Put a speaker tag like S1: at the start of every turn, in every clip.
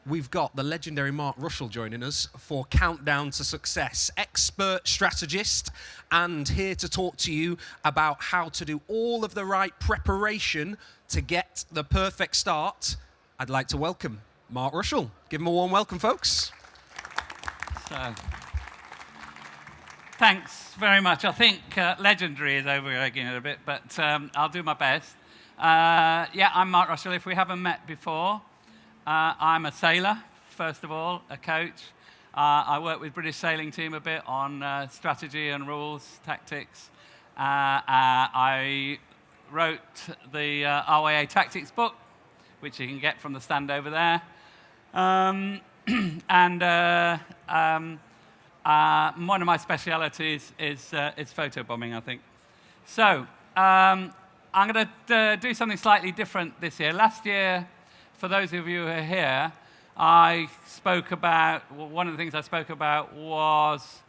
S1: we've got the legendary Mark Rushall joining us for Countdown to Success, expert strategist, and here to talk to you about how to do all of the right preparation to get the perfect start. I'd like to welcome Mark Rushall. Give him a warm welcome, folks.
S2: So, thanks very much. I think legendary is over-egging it a bit, but I'll do my best. Yeah, I'm Mark Rushall. If we haven't met before, I'm a sailor, first of all, a coach. I work with British sailing team a bit on strategy and rules, tactics. I wrote the RYA Tactics book, which you can get from the stand over there. And one of my specialities is photobombing, I think. So I'm going to do something slightly different this year. Last year, for those of you who are here, one of the things I spoke about was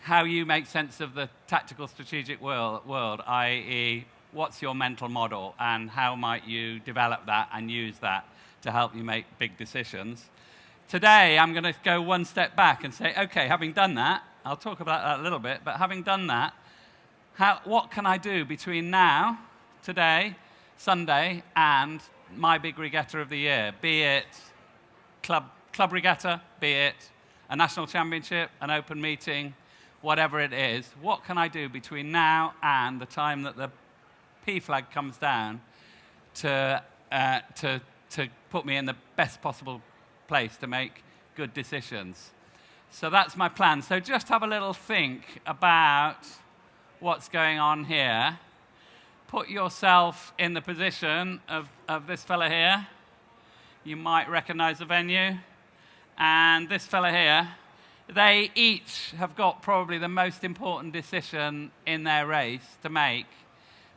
S2: how you make sense of the tactical strategic world, i.e., what's your mental model and how might you develop that and use that to help you make big decisions. Today, I'm going to go one step back and say, okay, having done that, I'll talk about that a little bit, but having done that, what can I do between now, today, Sunday, and my big regatta of the year, be it club regatta, be it a national championship, an open meeting, whatever it is, what can I do between now and the time that the P flag comes down to put me in the best possible place to make good decisions. So that's my plan. So just have a little think about what's going on here. Put yourself in the position of this fella here. You might recognize the venue. And this fella here. They each have got probably the most important decision in their race to make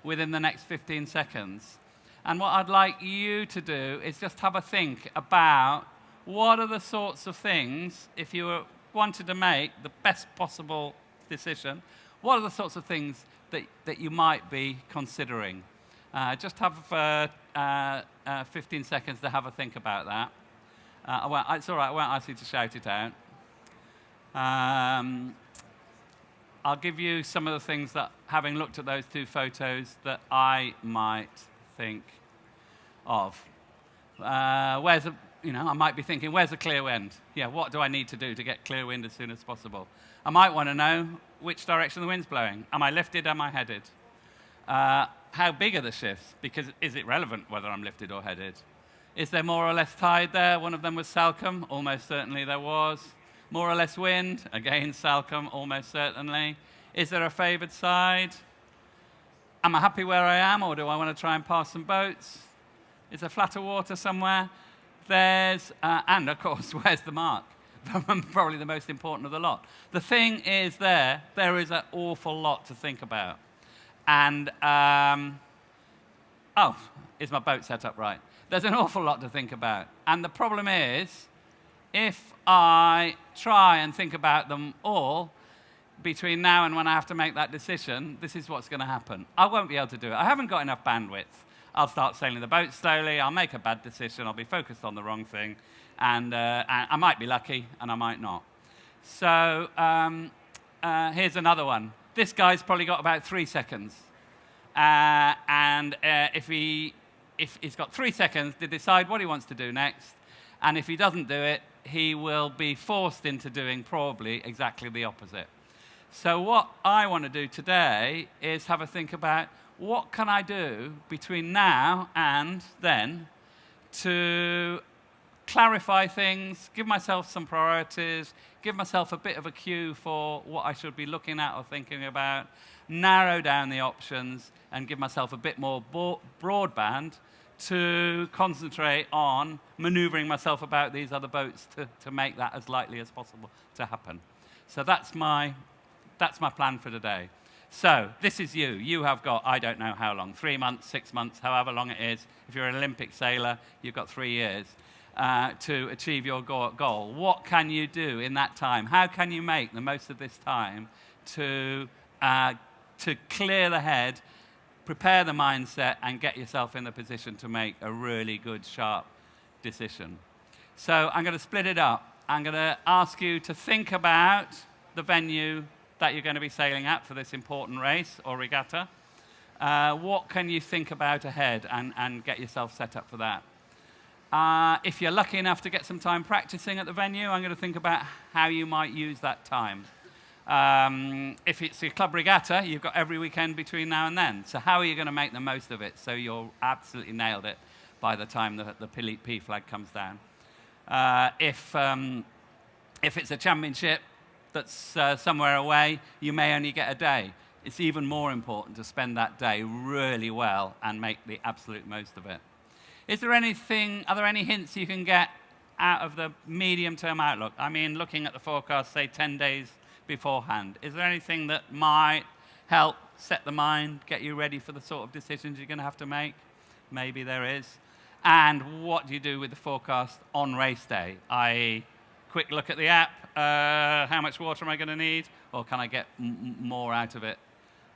S2: within the next 15 seconds. And what I'd like you to do is just have a think about what are the sorts of things, if you wanted to make the best possible decision, what are the sorts of things that you might be considering? Just have 15 seconds to have a think about that. It's all right, I won't ask you to shout it out. I'll give you some of the things that, having looked at those two photos, that I might think of. I might be thinking, where's the clear wind? Yeah, what do I need to do to get clear wind as soon as possible? I might want to know which direction the wind's blowing. Am I lifted, am I headed? How big are the shifts? Because is it relevant whether I'm lifted or headed? Is there more or less tide there? One of them was Salcombe. Almost certainly there was. More or less wind? Again, Salcombe, almost certainly. Is there a favoured side? Am I happy where I am, or do I want to try and pass some boats? Is there flatter water somewhere? And of course, where's the mark? Probably the most important of the lot. The thing is there is an awful lot to think about. And, is my boat set up right? There's an awful lot to think about. And the problem is, if I try and think about them all, between now and when I have to make that decision, this is what's going to happen. I won't be able to do it. I haven't got enough bandwidth. I'll start sailing the boat slowly, I'll make a bad decision, I'll be focused on the wrong thing, and I might be lucky, and I might not. So here's another one. This guy's probably got about 3 seconds. If he's got 3 seconds to decide what he wants to do next, and if he doesn't do it, he will be forced into doing probably exactly the opposite. So what I want to do today is have a think about what can I do between now and then to clarify things, give myself some priorities, give myself a bit of a cue for what I should be looking at or thinking about, narrow down the options, and give myself a bit more broadband to concentrate on maneuvering myself about these other boats to make that as likely as possible to happen. So that's my plan for today. So this is you. You have got, I don't know how long, 3 months, 6 months, however long it is. If you're an Olympic sailor, you've got 3 years to achieve your goal. What can you do in that time? How can you make the most of this time to clear the head, prepare the mindset, and get yourself in the position to make a really good, sharp decision? So I'm going to split it up. I'm going to ask you to think about the venue that you're going to be sailing at for this important race or regatta. What can you think about ahead and get yourself set up for that? If you're lucky enough to get some time practicing at the venue, I'm going to think about how you might use that time. If it's your club regatta, you've got every weekend between now and then. So how are you going to make the most of it so you're absolutely nailed it by the time the P flag comes down? If it's a championship that's somewhere away, you may only get a day. It's even more important to spend that day really well and make the absolute most of it. Are there any hints you can get out of the medium-term outlook? I mean, looking at the forecast, say 10 days beforehand, is there anything that might help set the mind, get you ready for the sort of decisions you're going to have to make? Maybe there is. And what do you do with the forecast on race day? I.e., quick look at the app, how much water am I going to need, or can I get more out of it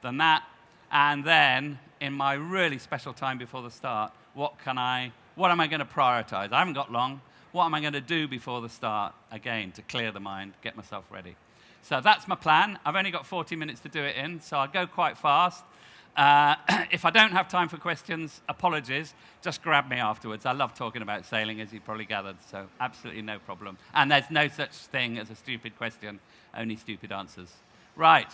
S2: than that? And then, in my really special time before the start, what am I going to prioritize? I haven't got long. What am I going to do before the start, again, to clear the mind, get myself ready? So that's my plan. I've only got 40 minutes to do it in, so I'll go quite fast. If I don't have time for questions, apologies. Just grab me afterwards. I love talking about sailing, as you probably gathered, so absolutely no problem. And there's no such thing as a stupid question, only stupid answers. Right.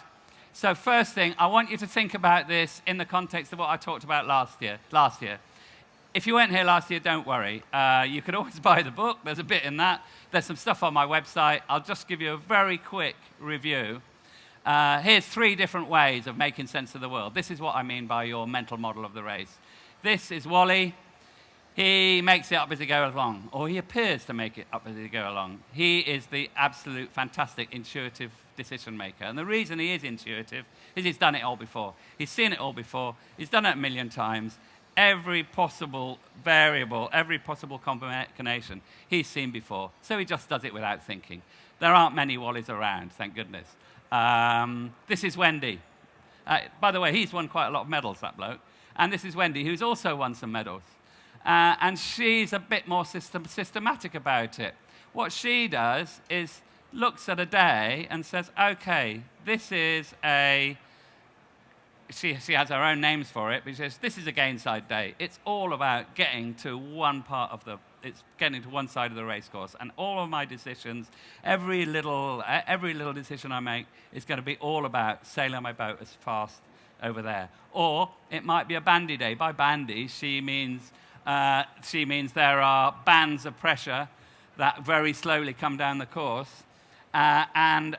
S2: So first thing, I want you to think about this in the context of what I talked about last year. If you weren't here last year, don't worry. You could always buy the book. There's a bit in that. There's some stuff on my website. I'll just give you a very quick review. Here's 3 different ways of making sense of the world. This is what I mean by your mental model of the race. This is Wally. He makes it up as he goes along, or he appears to make it up as he goes along. He is the absolute fantastic intuitive decision maker. And the reason he is intuitive is he's done it all before. He's seen it all before. He's done it a million times. Every possible variable, every possible combination he's seen before. So he just does it without thinking. There aren't many Wallies around, thank goodness. This is Wendy. By the way, he's won quite a lot of medals, that bloke. And this is Wendy, who's also won some medals. And she's a bit more systematic about it. What she does is looks at a day and says, okay, this is a... She has her own names for it, but she says, this is a gainside day. It's all about getting to one side of the race course. And all of my decisions, every little decision I make is going to be all about sailing my boat as fast over there. Or it might be a bandy day. By bandy, she means there are bands of pressure that very slowly come down the course. And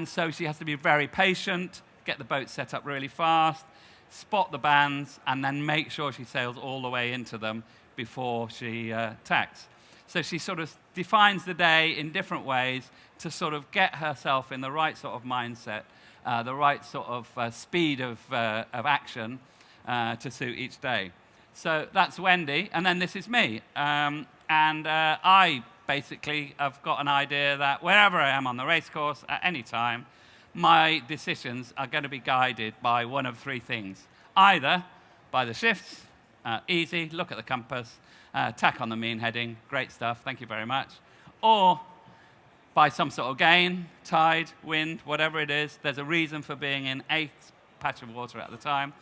S2: so she has to be very patient, get the boat set up really fast, spot the bands, and then make sure she sails all the way into them before she tacks. So she sort of defines the day in different ways to sort of get herself in the right sort of mindset, the right sort of speed of action to suit each day. So that's Wendy, and then this is me. I basically have got an idea that wherever I am on the race course at any time, my decisions are going to be guided by one of 3 things. Either by the shifts, easy, look at the compass, tack on the mean heading, great stuff, thank you very much. Or by some sort of gain, tide, wind, whatever it is, there's a reason for being in a patch of water at the time.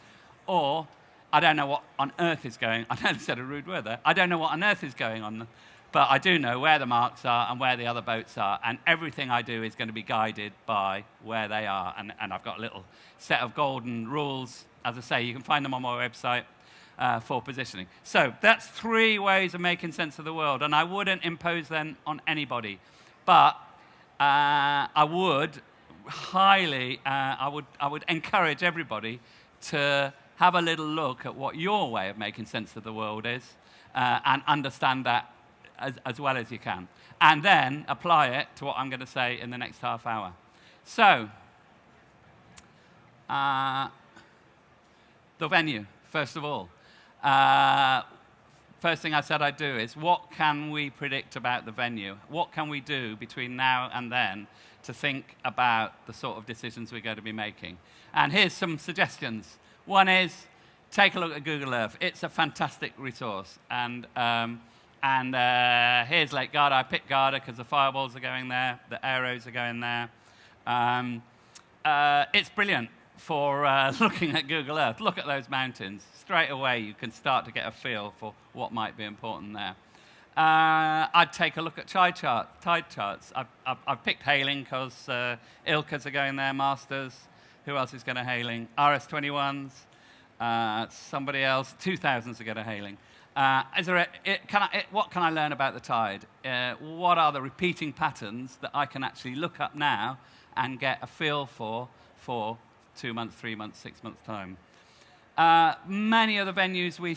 S2: Or I don't know what on earth is going on. I nearly said a rude word there. I don't know what on earth is going on. But I do know where the marks are and where the other boats are, and everything I do is going to be guided by where they are. And I've got a little set of golden rules. As I say, you can find them on my website for positioning. So that's 3 ways of making sense of the world, and I wouldn't impose them on anybody. But I would encourage everybody to have a little look at what your way of making sense of the world is and understand that as well as you can, and then apply it to what I'm going to say in the next half hour. So, the venue, first of all. First thing I said I'd do is, what can we predict about the venue? What can we do between now and then to think about the sort of decisions we're going to be making? And here's some suggestions. One is, take a look at Google Earth. It's a fantastic resource, and here's Lake Garda. I picked Garda because the fireballs are going there, the arrows are going there. It's brilliant for looking at Google Earth. Look at those mountains. Straight away, you can start to get a feel for what might be important there. I'd take a look at tide charts. I've picked hailing because Ilkas are going there, Masters. Who else is going to hailing? RS21s. Somebody else. 2000s are going to hailing. What can I learn about the tide? What are the repeating patterns that I can actually look up now and get a feel for 2 months, 3 months, 6 months' time? Many of the venues we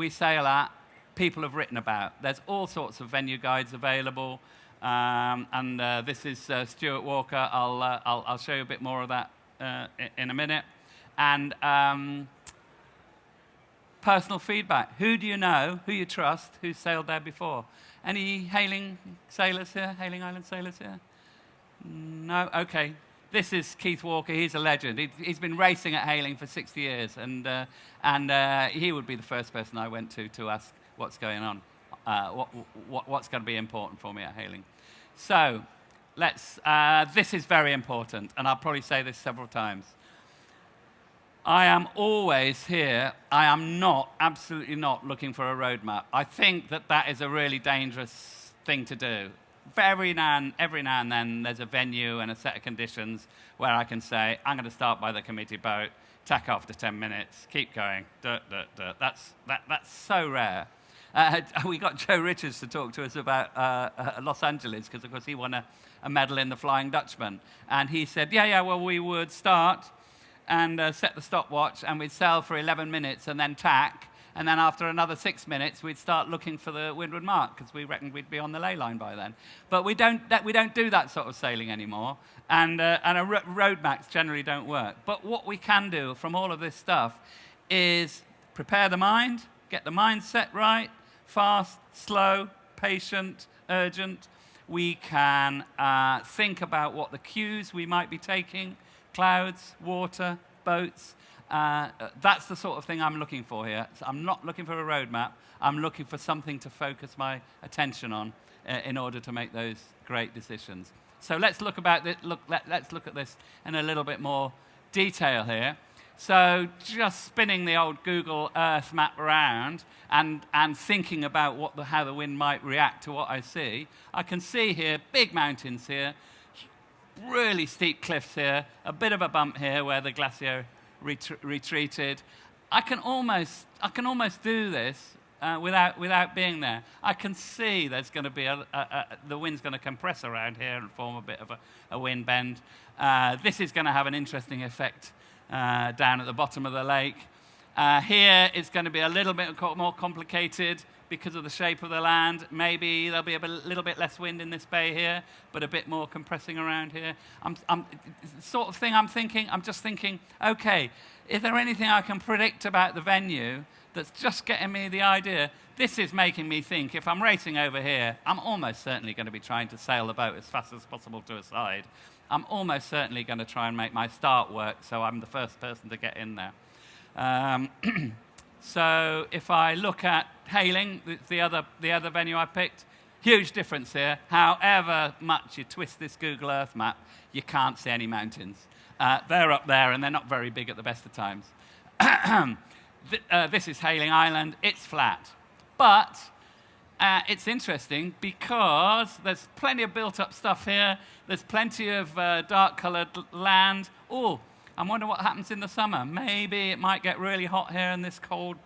S2: sail at, people have written about. There's all sorts of venue guides available, this is Stuart Walker. I'll show you a bit more of that in a minute. And personal feedback. Who do you know? Who you trust? Who's sailed there before? Any hailing sailors here? Hailing Island sailors here? No. Okay. This is Keith Walker. He's a legend. He's been racing at hailing for 60 years, and he would be the first person I went to ask what's going on, what's going to be important for me at hailing. So, this is very important, and I'll probably say this several times. I am always here. I am absolutely not looking for a roadmap. I think that is a really dangerous thing to do. Every now and then, there's a venue and a set of conditions where I can say, I'm going to start by the committee boat, tack off to 10 minutes, keep going. That's so rare. We got Joe Richards to talk to us about Los Angeles, because, of course, he won a medal in the Flying Dutchman. And he said, well, we would start and set the stopwatch, and we'd sail for 11 minutes and then tack. And then after another 6 minutes, we'd start looking for the windward mark, because we reckoned we'd be on the ley line by then. But we don't do that sort of sailing anymore, and road maps generally don't work. But what we can do from all of this stuff is prepare the mind, get the mindset right, fast, slow, patient, urgent. We can think about what the cues we might be taking, clouds, water, boats. That's the sort of thing I'm looking for here. So I'm not looking for a roadmap. I'm looking for something to focus my attention on in order to make those great decisions. So let's look at this in a little bit more detail here. So just spinning the old Google Earth map around and thinking about how the wind might react to what I see, I can see here big mountains here, really steep cliffs here, a bit of a bump here where the glacier retreated. I can almost do this without being there. I can see there's going to be the wind's going to compress around here and form a bit of a wind bend. This is going to have an interesting effect down at the bottom of the lake. Here it's going to be a little bit more complicated because of the shape of the land. Maybe there'll be a little bit less wind in this bay here, but a bit more compressing around here. Sort of thing I'm just thinking, okay, is there anything I can predict about the venue that's just getting me the idea? This is making me think, if I'm racing over here, I'm almost certainly going to be trying to sail the boat as fast as possible to a side. I'm almost certainly going to try and make my start work so I'm the first person to get in there. So if I look at hailing, the other venue I picked, huge difference here. However much you twist this Google Earth map, you can't see any mountains. They're up there, and they're not very big at the best of times. This is Hailing Island. It's flat. But it's interesting because there's plenty of built-up stuff here. There's plenty of dark-coloured land. Oh, I wonder what happens in the summer. Maybe it might get really hot here in this cold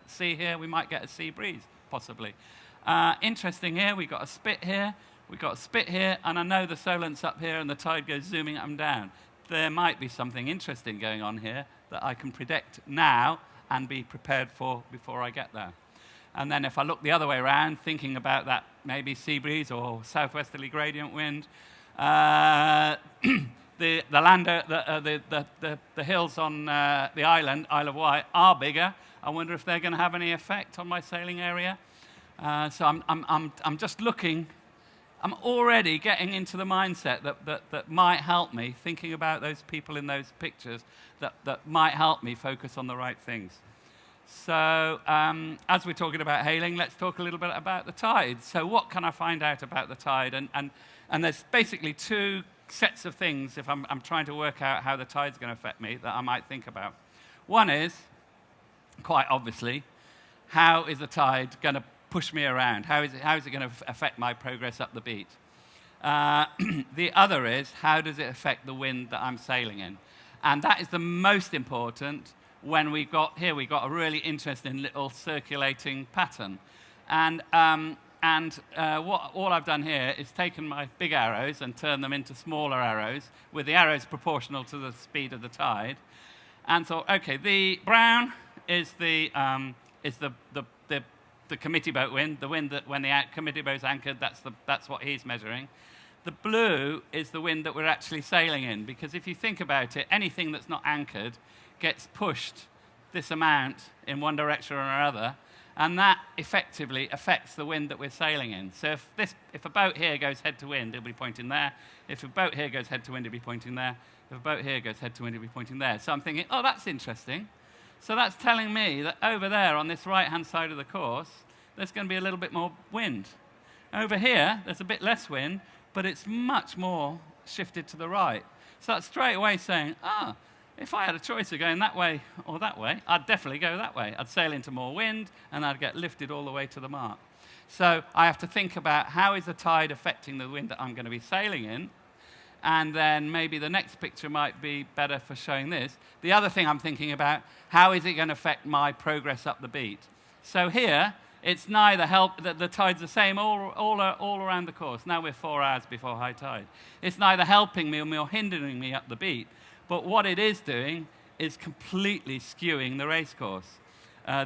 S2: sea here. We might get a sea breeze, possibly. Interesting here. We've got a spit here. We've got a spit here. And I know the Solent's up here and the tide goes zooming up and down. There might be something interesting going on here that I can predict now and be prepared for before I get there. And then if I look the other way around, thinking about that maybe sea breeze or southwesterly gradient wind, the hills on the island, Isle of Wight, are bigger. I wonder if they're going to have any effect on my sailing area. So I'm just looking. I'm already getting into the mindset that might help me, thinking about those people in those pictures, that might help me focus on the right things. So as we're talking about hailing, let's talk a little bit about the tide. So what can I find out about the tide? And there's basically two sets of things, if I'm trying to work out how the tide's going to affect me, that I might think about. One is, quite obviously, how is the tide going to push me around? How is it going to affect my progress up the beat? The other is, how does it affect the wind that I'm sailing in? And that is the most important when we've got a really interesting little circulating pattern. And all I've done here is taken my big arrows and turned them into smaller arrows, with the arrows proportional to the speed of the tide. And thought, okay, the brown is the committee boat wind, the wind that when the committee boat's anchored, that's what he's measuring. The blue is the wind that we're actually sailing in, because if you think about it, anything that's not anchored gets pushed this amount in one direction or another, and that effectively affects the wind that we're sailing in. So if a boat here goes head to wind, it'll be pointing there. If a boat here goes head to wind, it'll be pointing there. If a boat here goes head to wind, it'll be pointing there. So I'm thinking, oh, that's interesting. So that's telling me that over there on this right-hand side of the course, there's going to be a little bit more wind. Over here, there's a bit less wind, but it's much more shifted to the right. So that's straight away saying, if I had a choice of going that way or that way, I'd definitely go that way. I'd sail into more wind, and I'd get lifted all the way to the mark. So I have to think about how is the tide affecting the wind that I'm going to be sailing in, and then maybe the next picture might be better for showing this. The other thing I'm thinking about, how is it going to affect my progress up the beat? So here, it's neither the tide's the same all around the course. Now we're 4 hours before high tide. It's neither helping me or hindering me up the beat, but what it is doing is completely skewing the race course.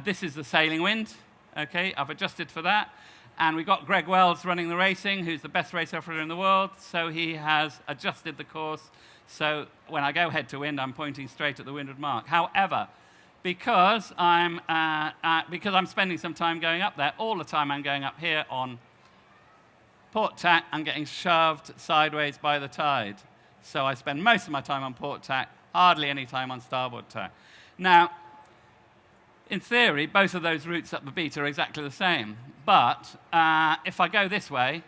S2: This is the sailing wind. Okay, I've adjusted for that. And we've got Greg Wells running the racing, who's the best race officer in the world, so he has adjusted the course. So when I go head to wind, I'm pointing straight at the windward mark. However, because I'm spending some time going up there, all the time I'm going up here on port tack, I'm getting shoved sideways by the tide. So I spend most of my time on port tack, hardly any time on starboard tack. Now, in theory, both of those routes up the beat are exactly the same. But if I go this way,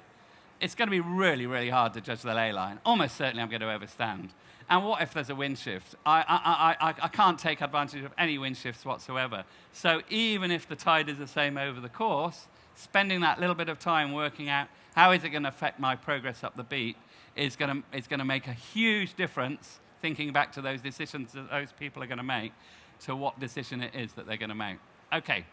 S2: it's going to be really, really hard to judge the ley line. Almost certainly I'm going to overstand. And what if there's a wind shift? I can't take advantage of any wind shifts whatsoever. So even if the tide is the same over the course, spending that little bit of time working out how is it going to affect my progress up the beat is going to make a huge difference, thinking back to those decisions that those people are going to make, to what decision it is that they're going to make. Okay.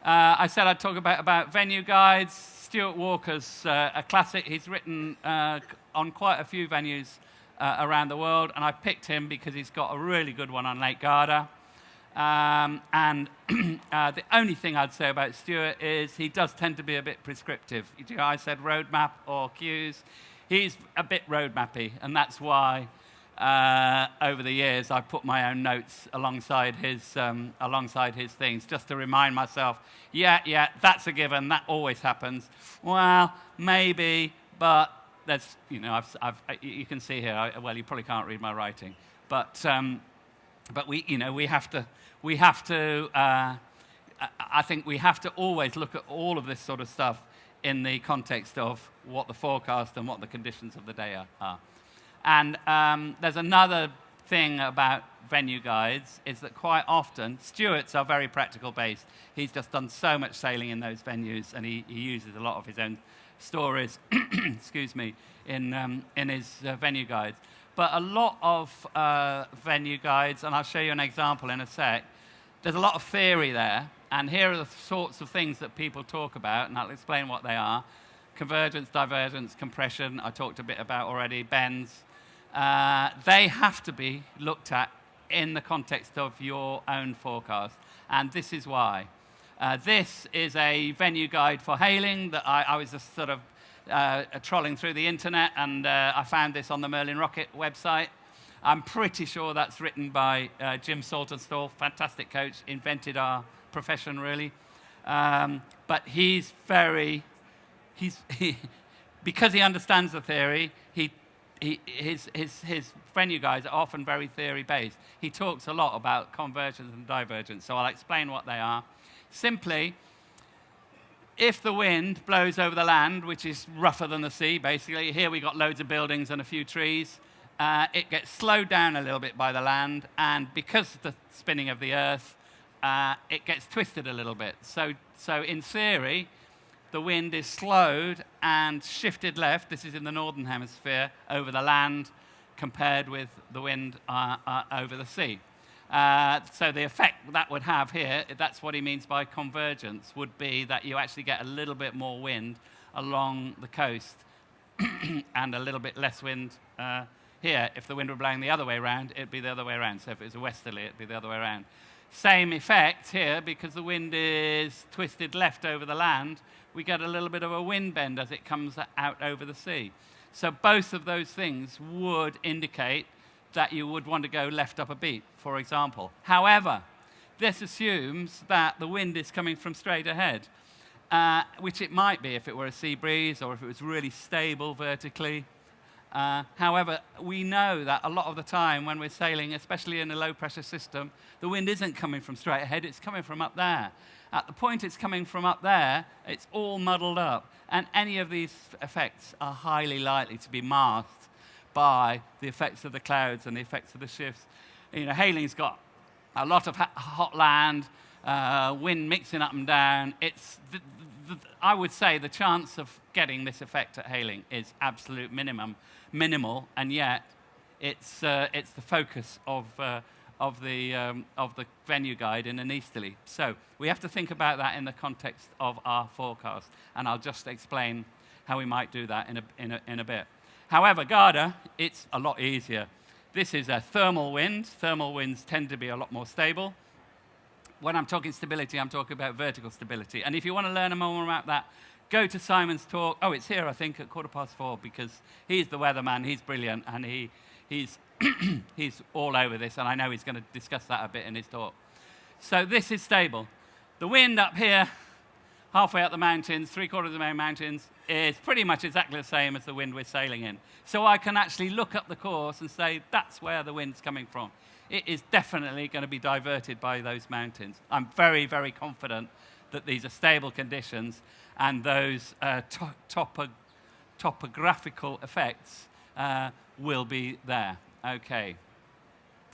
S2: I said I'd talk about venue guides. Stuart Walker's a classic. He's written on quite a few venues around the world, and I picked him because he's got a really good one on Lake Garda. And the only thing I'd say about Stuart is he does tend to be a bit prescriptive. You know, I said roadmap or cues. He's a bit roadmappy, and that's why over the years I've put my own notes alongside his things, just to remind myself, yeah, that's a given, that always happens. Well, maybe, but there's, you know, you can see here, well, you probably can't read my writing, but we, you know, we have to, I think we have to always look at all of this sort of stuff in the context of what the forecast and what the conditions of the day are. And there's another thing about venue guides, is that quite often, Stuart's are very practical based. He's just done so much sailing in those venues, and he uses a lot of his own stories, excuse me, in his venue guides. But a lot of venue guides, and I'll show you an example in a sec, there's a lot of theory there, and here are the sorts of things that people talk about, and I'll explain what they are. Convergence, divergence, compression, I talked a bit about already, bends. They have to be looked at in the context of your own forecast, and this is why. This is a venue guide for hailing that I was just sort of trolling through the internet, and I found this on the Merlin Rocket website. I'm pretty sure that's written by Jim Saltonstall, fantastic coach, invented our profession really. But because he understands the theory, his venue guys are often very theory-based. He talks a lot about convergence and divergence, so I'll explain what they are. Simply, if the wind blows over the land, which is rougher than the sea, basically, here we got loads of buildings and a few trees, it gets slowed down a little bit by the land, and because of the spinning of the earth, it gets twisted a little bit. So in theory, the wind is slowed and shifted left, this is in the northern hemisphere, over the land, compared with the wind over the sea. So the effect that would have here, that's what he means by convergence, would be that you actually get a little bit more wind along the coast and a little bit less wind here. If the wind were blowing the other way around, it'd be the other way around. So if it was a westerly, it'd be the other way around. Same effect here, because the wind is twisted left over the land, we get a little bit of a wind bend as it comes out over the sea. So both of those things would indicate that you would want to go left up a beat, for example. However, this assumes that the wind is coming from straight ahead, which it might be if it were a sea breeze or if it was really stable vertically. However, we know that a lot of the time when we're sailing, especially in a low-pressure system, the wind isn't coming from straight ahead, it's coming from up there. At the point it's coming from up there, it's all muddled up, and any of these effects are highly likely to be masked by the effects of the clouds and the effects of the shifts. You know, Hailing's got a lot of hot land, wind mixing up and down. I would say the chance of getting this effect at Hailing is absolute minimal, and yet it's the focus of the venue guide in an easterly. So we have to think about that in the context of our forecast, and I'll just explain how we might do that in a bit. However, Garda, it's a lot easier. This is a thermal wind. Thermal winds tend to be a lot more stable. When I'm talking stability, I'm talking about vertical stability. And if you want to learn more about that, go to Simon's talk. Oh, it's here, I think, at 4:15, because he's the weatherman, he's brilliant, and he's all over this, and I know he's going to discuss that a bit in his talk. So this is stable. The wind up here, halfway up the mountains, 3/4 of the main mountains, is pretty much exactly the same as the wind we're sailing in. So I can actually look up the course and say, that's where the wind's coming from. It is definitely going to be diverted by those mountains. I'm very, very confident that these are stable conditions, and those topographical effects will be there. Okay.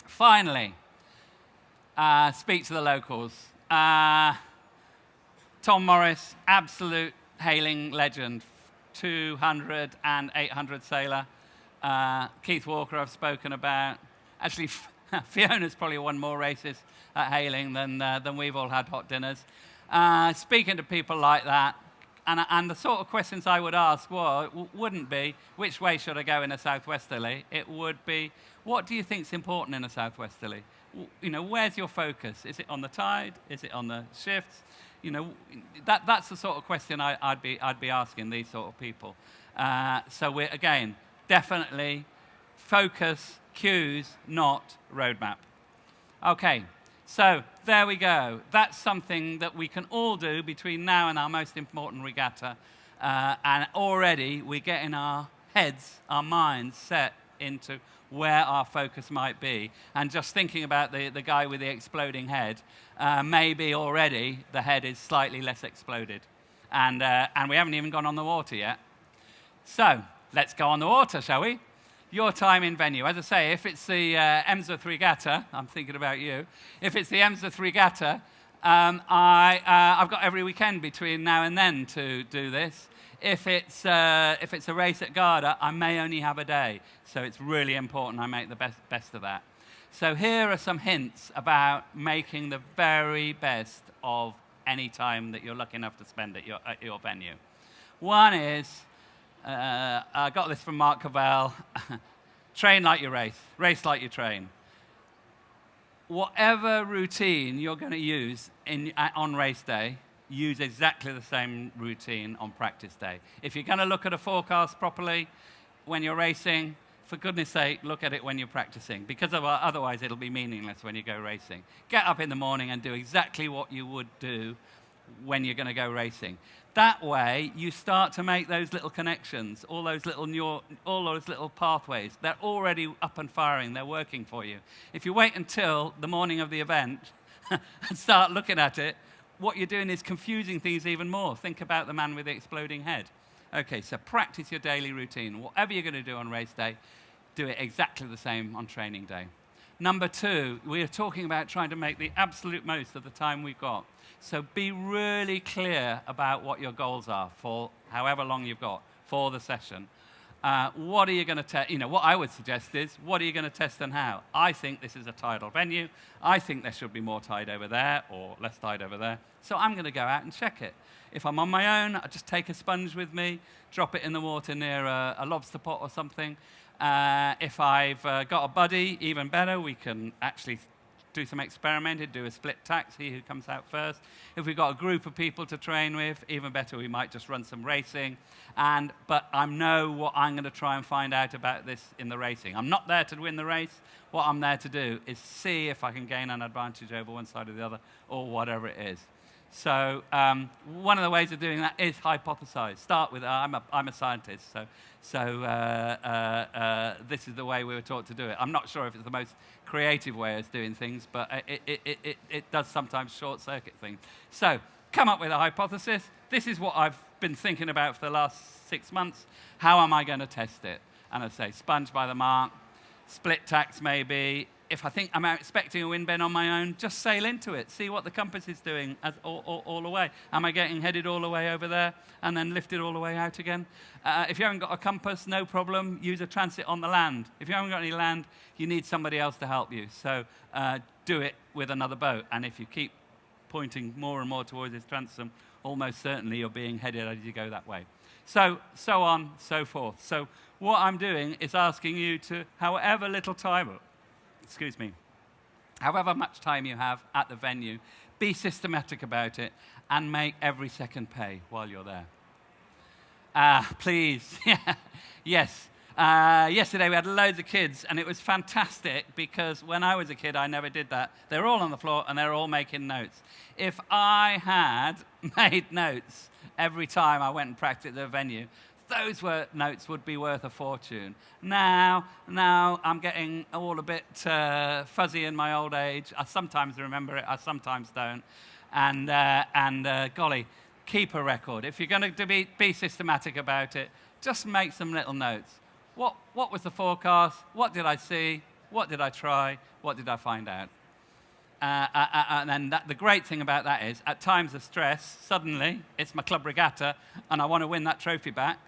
S2: Finally, speak to the locals. Tom Morris, absolute Hailing legend, 200 and 800 sailor. Keith Walker I've spoken about. Actually, Fiona's probably won more races at Hailing than we've all had hot dinners. Speaking to people like that, and the sort of questions I would ask wouldn't be, which way should I go in a southwesterly? It would be, what do you think is important in a southwesterly? You know, where's your focus? Is it on the tide? Is it on the shifts? You know, that's the sort of question I'd be asking these sort of people. So we're, again, definitely focus, cues, not roadmap. Okay, so there we go. That's something that we can all do between now and our most important regatta. And already we're getting our heads, our minds set into where our focus might be. And just thinking about the guy with the exploding head, maybe already the head is slightly less exploded. And we haven't even gone on the water yet. So let's go on the water, shall we? Your time in venue. As I say, if it's the Emsworth Regatta, I'm thinking about you. If it's the Emsworth Regatta, I've got every weekend between now and then to do this. If it's a race at Garda, I may only have a day. So it's really important I make the best of that. So here are some hints about making the very best of any time that you're lucky enough to spend at your venue. One is, I got this from Mark Cavell, train like you race like you train. Whatever routine you're going to use on race day, use exactly the same routine on practice day. If you're going to look at a forecast properly when you're racing, for goodness sake, look at it when you're practicing, because otherwise it'll be meaningless when you go racing. Get up in the morning and do exactly what you would do when you're going to go racing. That way, you start to make those little connections, all those little pathways. They're already up and firing. They're working for you. If you wait until the morning of the event and start looking at it, what you're doing is confusing things even more. Think about the man with the exploding head. Okay, so practice your daily routine. Whatever you're going to do on race day, do it exactly the same on training day. Number 2, we are talking about trying to make the absolute most of the time we've got. So be really clear about what your goals are for however long you've got for the session. What are you going to test? What I would suggest is, what are you going to test and how? I think this is a tidal venue. I think there should be more tide over there or less tide over there. So I'm going to go out and check it. If I'm on my own, I just take a sponge with me, drop it in the water near a lobster pot or something. If I've got a buddy, even better, we can actually do some experimenting, do a split tack, see who comes out first. If we've got a group of people to train with, even better, we might just run some racing. But I know what I'm going to try and find out about this in the racing. I'm not there to win the race. What I'm there to do is see if I can gain an advantage over one side or the other, or whatever it is. So one of the ways of doing that is hypothesize. Start with, I'm a scientist, so this is the way we were taught to do it. I'm not sure if it's the most creative way of doing things, but it does sometimes short-circuit things. So come up with a hypothesis. This is what I've been thinking about for the last 6 months. How am I going to test it? And I say, sponge by the mark, split tacks maybe. If I think I'm expecting a wind bend on my own, just sail into it. See what the compass is doing all the way. Am I getting headed all the way over there and then lifted all the way out again? If you haven't got a compass, no problem. Use a transit on the land. If you haven't got any land, you need somebody else to help you. So do it with another boat. And if you keep pointing more and more towards this transom, almost certainly you're being headed as you go that way. So on, so forth. So what I'm doing is asking you to, however little time, however much time you have at the venue, be systematic about it and make every second pay while you're there. Please. Yes. Yesterday we had loads of kids, and it was fantastic because when I was a kid, I never did that. They were all on the floor, and they were all making notes. If I had made notes every time I went and practiced at the venue, those notes would be worth a fortune. Now I'm getting all a bit fuzzy in my old age. I sometimes remember it, I sometimes don't. And golly, keep a record. If you're going to be systematic about it, just make some little notes. What was the forecast? What did I see? What did I try? What did I find out? And then the great thing about that is, at times of stress, suddenly it's my club regatta, and I want to win that trophy back.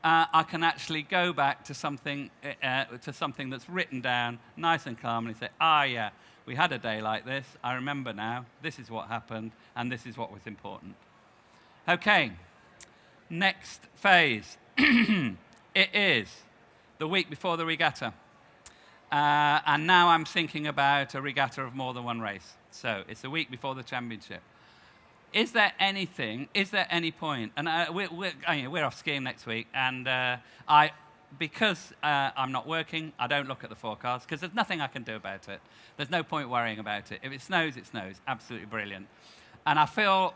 S2: I can actually go back to something that's written down, nice and calm, and say, yeah, we had a day like this. I remember now. This is what happened, and this is what was important. Okay, next phase. It is the week before the regatta. And now I'm thinking about a regatta of more than one race. So it's the week before the championship. Is there any point, and we're off skiing next week, and because I'm not working, I don't look at the forecast, because there's nothing I can do about it. There's no point worrying about it. If it snows, it snows. Absolutely brilliant. And I feel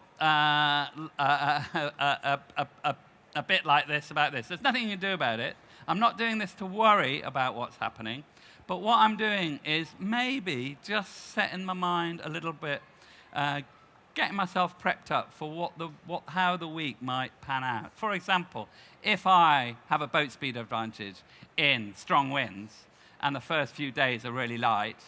S2: a bit like this about this. There's nothing you can do about it. I'm not doing this to worry about what's happening, but what I'm doing is maybe just setting my mind a little bit, getting myself prepped up for how the week might pan out. For example, if I have a boat speed advantage in strong winds and the first few days are really light,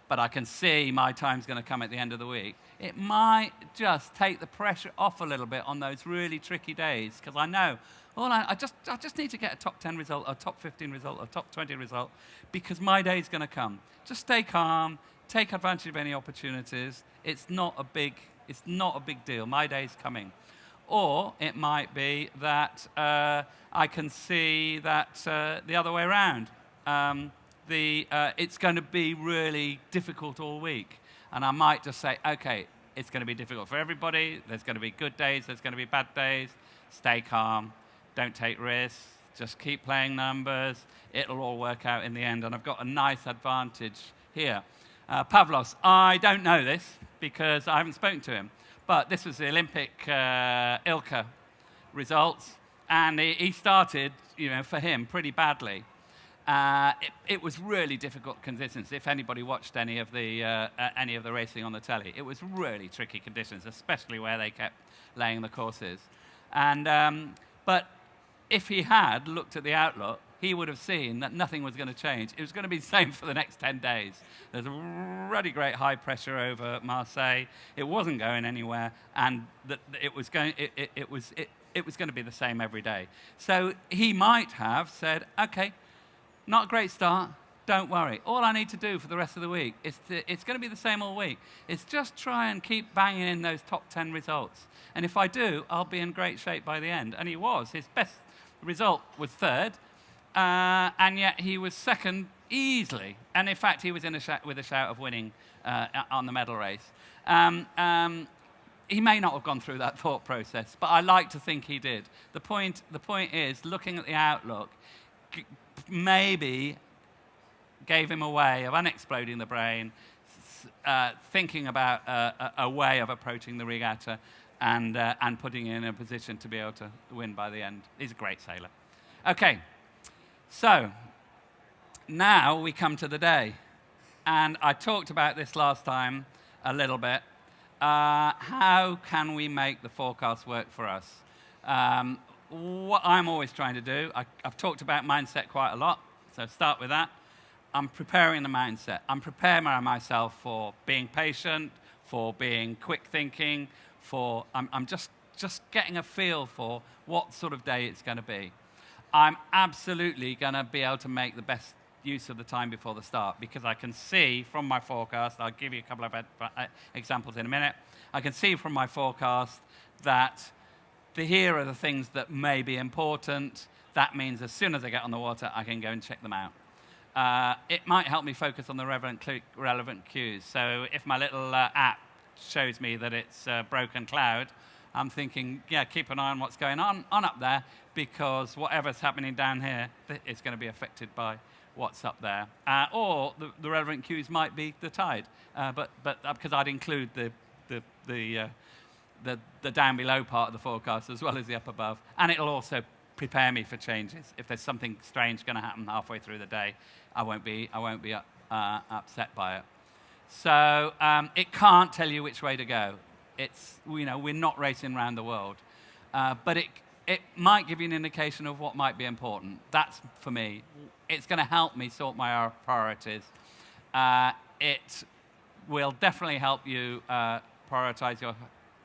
S2: but I can see my time's going to come at the end of the week, it might just take the pressure off a little bit on those really tricky days, because I know, I just need to get a top 10 result, a top 15 result, a top 20 result, because my day's going to come. Just stay calm, take advantage of any opportunities. It's not a big deal. My day's coming. Or it might be that I can see that the other way around. It's going to be really difficult all week. And I might just say, okay, it's going to be difficult for everybody. There's going to be good days. There's going to be bad days. Stay calm. Don't take risks. Just keep playing numbers. It'll all work out in the end. And I've got a nice advantage here. Pavlos, I don't know this because I haven't spoken to him. But this was the Olympic Ilka results, and he started, for him, pretty badly. It was really difficult conditions. If anybody watched any of the racing on the telly, it was really tricky conditions, especially where they kept laying the courses. And but if he had looked at the outlook, he would have seen that nothing was going to change. It was going to be the same for the next 10 days. There's a really great high pressure over Marseille. It wasn't going anywhere, and it was going to be the same every day. So he might have said, okay, not a great start, don't worry. All I need to do for the rest of the week it's going to be the same all week. It's just try and keep banging in those top 10 results. And if I do, I'll be in great shape by the end. And he was. His best result was third, and yet he was second easily. And in fact, he was with a shout of winning on the medal race. He may not have gone through that thought process, but I like to think he did. The point is, looking at the outlook, maybe gave him a way of unexploding the brain, thinking about a way of approaching the regatta, and putting him in a position to be able to win by the end. He's a great sailor. Okay, so now we come to the day. And I talked about this last time a little bit. How can we make the forecast work for us? What I'm always trying to do, I've talked about mindset quite a lot, so start with that. I'm preparing the mindset. I'm preparing myself for being patient, for being quick thinking, I'm just getting a feel for what sort of day it's going to be. I'm absolutely going to be able to make the best use of the time before the start, because I can see from my forecast, I'll give you a couple of examples in a minute, I can see from my forecast that here are the things that may be important. That means as soon as I get on the water, I can go and check them out. It might help me focus on the relevant cues. So if my little app shows me that it's a broken cloud, I'm thinking, yeah, keep an eye on what's going on up there, because whatever's happening down here is going to be affected by what's up there. Or the relevant cues might be the tide, but because I'd include the down below part of the forecast as well as the up above, and it'll also prepare me for changes. If there's something strange going to happen halfway through the day, I won't be upset by it. So it can't tell you which way to go. We're not racing around the world, but it might give you an indication of what might be important. That's for me. It's going to help me sort my priorities. It will definitely help you prioritize your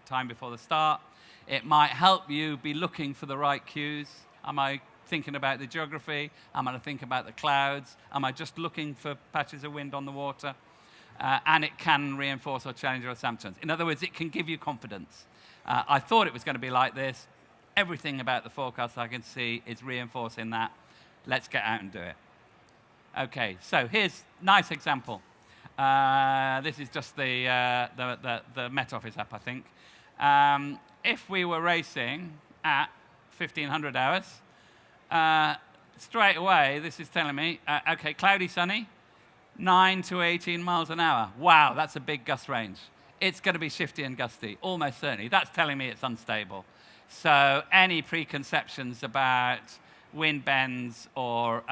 S2: time before the start. It might help you be looking for the right cues. Am I thinking about the geography? Am I thinking about the clouds? Am I just looking for patches of wind on the water? And it can reinforce or challenge your assumptions. In other words, it can give you confidence. I thought it was going to be like this. Everything about the forecast I can see is reinforcing that. Let's get out and do it. Okay, so here's a nice example. This is just the Met Office app, I think. If we were racing at 1500 hours, straight away, this is telling me, okay, cloudy, sunny, 9 to 18 miles an hour. Wow, that's a big gust range. It's going to be shifty and gusty, almost certainly. That's telling me it's unstable. So any preconceptions about wind bends or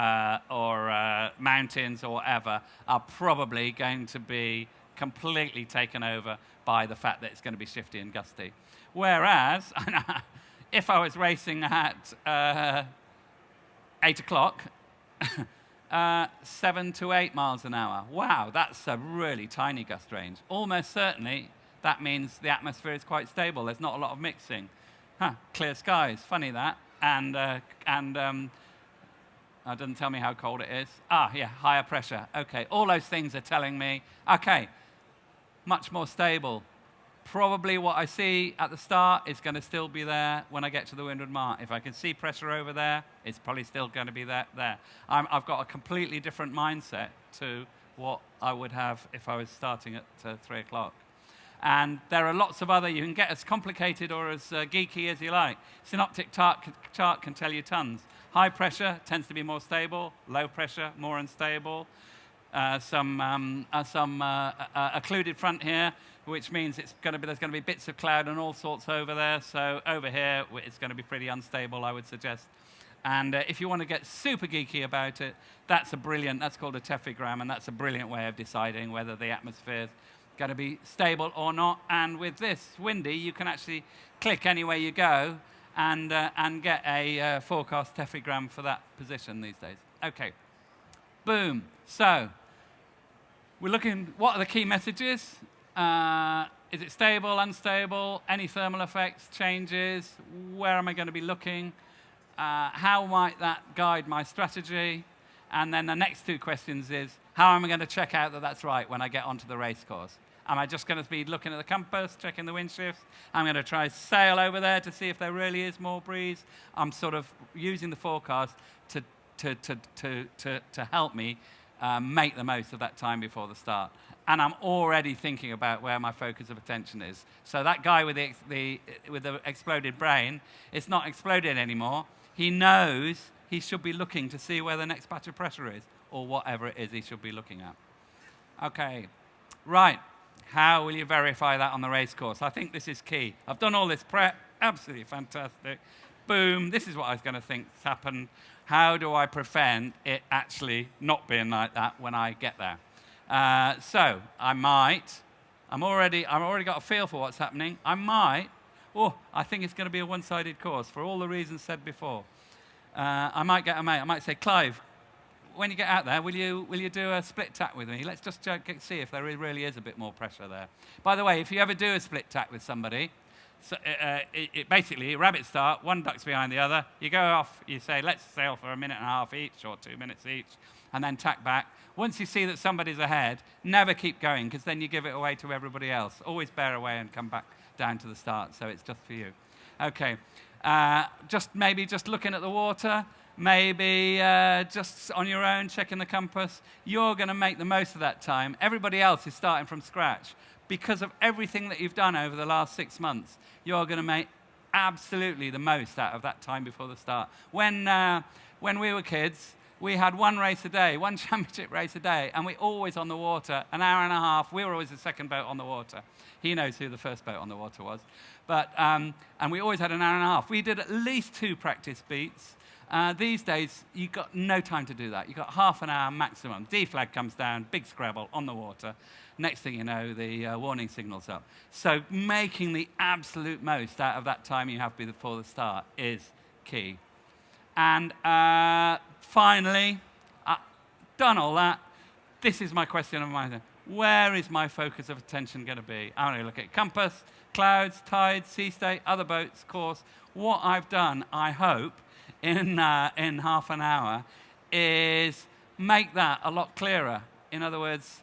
S2: mountains or whatever are probably going to be completely taken over by the fact that it's going to be shifty and gusty. Whereas, if I was racing at 8 o'clock, 7 to 8 miles an hour. Wow, that's a really tiny gust range. Almost certainly, that means the atmosphere is quite stable. There's not a lot of mixing. Clear skies, funny that. And it doesn't tell me how cold it is. Higher pressure. Okay, all those things are telling me, okay, much more stable. Probably what I see at the start is going to still be there when I get to the windward mark. If I can see pressure over there, it's probably still going to be there. I've got a completely different mindset to what I would have if I was starting at 3 o'clock. And there are lots of other, you can get as complicated or as geeky as you like. Synoptic chart can tell you tons. High pressure tends to be more stable, low pressure, more unstable. Some occluded front here which means there's going to be bits of cloud and all sorts over there. So over here, it's going to be pretty unstable, I would suggest. And if you want to get super geeky about it, that's called a tephigram, and that's a brilliant way of deciding whether the atmosphere's going to be stable or not. And with this windy, you can actually click anywhere you go and get a forecast tephigram for that position these days. Okay, boom. So we're looking, what are the key messages? Is it stable, unstable, any thermal effects, changes? Where am I going to be looking? How might that guide my strategy? And then the next two questions is, how am I going to check out that that's right when I get onto the race course? Am I just going to be looking at the compass, checking the wind shifts? I'm going to try sail over there to see if there really is more breeze. I'm sort of using the forecast to help me make the most of that time before the start. And I'm already thinking about where my focus of attention is. So that guy with the exploded brain, it's not exploded anymore. He knows he should be looking to see where the next patch of pressure is, or whatever it is he should be looking at. Okay, right. How will you verify that on the race course? I think this is key. I've done all this prep, absolutely fantastic. Boom, this is what I was going to think has happened. How do I prevent it actually not being like that when I get there? So I've already got a feel for what's happening. I think it's going to be a one-sided course for all the reasons said before. I might get a mate. I might say, Clive, when you get out there, will you do a split tack with me? Let's just see if there really is a bit more pressure there. By the way, if you ever do a split tack with somebody, so basically, rabbit start, one ducks behind the other. You go off, you say, let's sail for 1.5 minutes each or 2 minutes each, and then tack back. Once you see that somebody's ahead, never keep going, because then you give it away to everybody else. Always bear away and come back down to the start, so it's just for you. Okay, maybe just looking at the water, maybe just on your own, checking the compass. You're going to make the most of that time. Everybody else is starting from scratch. Because of everything that you've done over the last 6 months, you're going to make absolutely the most out of that time before the start. When we were kids, we had one race a day, one championship race a day, and we always on the water, 1.5 hours. We were always the second boat on the water. He knows who the first boat on the water was. But, and we always had 1.5 hours. We did at least 2 practice beats. These days, you've got no time to do that. You've got half an hour maximum. D flag comes down, big scrabble on the water. Next thing you know, the warning signal's up. So making the absolute most out of that time you have before the start is key. And finally, done all that, this is my question of mine. Where is my focus of attention going to be? I'm going to look at compass, clouds, tides, sea state, other boats, course. What I've done, I hope, in half an hour is make that a lot clearer. In other words,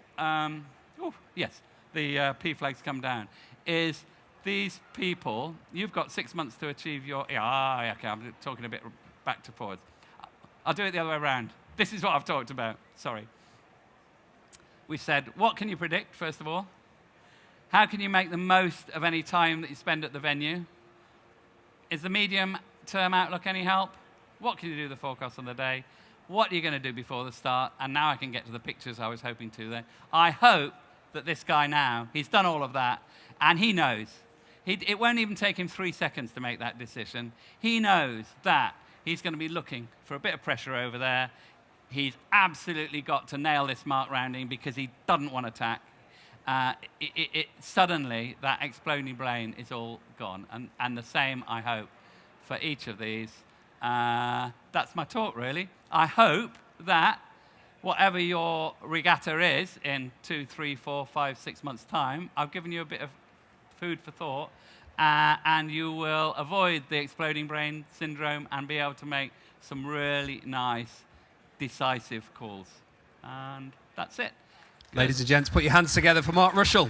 S2: yes, the P flags come down. Is these people, you've got 6 months to achieve your, okay, I'm talking a bit back to forwards. I'll do it the other way around. This is what I've talked about, sorry. We said, what can you predict, first of all? How can you make the most of any time that you spend at the venue? Is the medium-term outlook any help? What can you do the forecast on the day? What are you going to do before the start? And now I can get to the pictures I was hoping to then. I hope that this guy now, he's done all of that, and he knows. It won't even take him 3 seconds to make that decision. He knows that he's going to be looking for a bit of pressure over there. He's absolutely got to nail this mark rounding because he doesn't want to tack. Suddenly, that exploding brain is all gone. And the same, I hope, for each of these. That's my talk, really. I hope that whatever your regatta is in 2, 3, 4, 5, 6 months' time, I've given you a bit of food for thought, and you will avoid the exploding brain syndrome and be able to make some really nice, decisive calls. And that's it.
S1: Ladies and gents, put your hands together for Mark Rushall.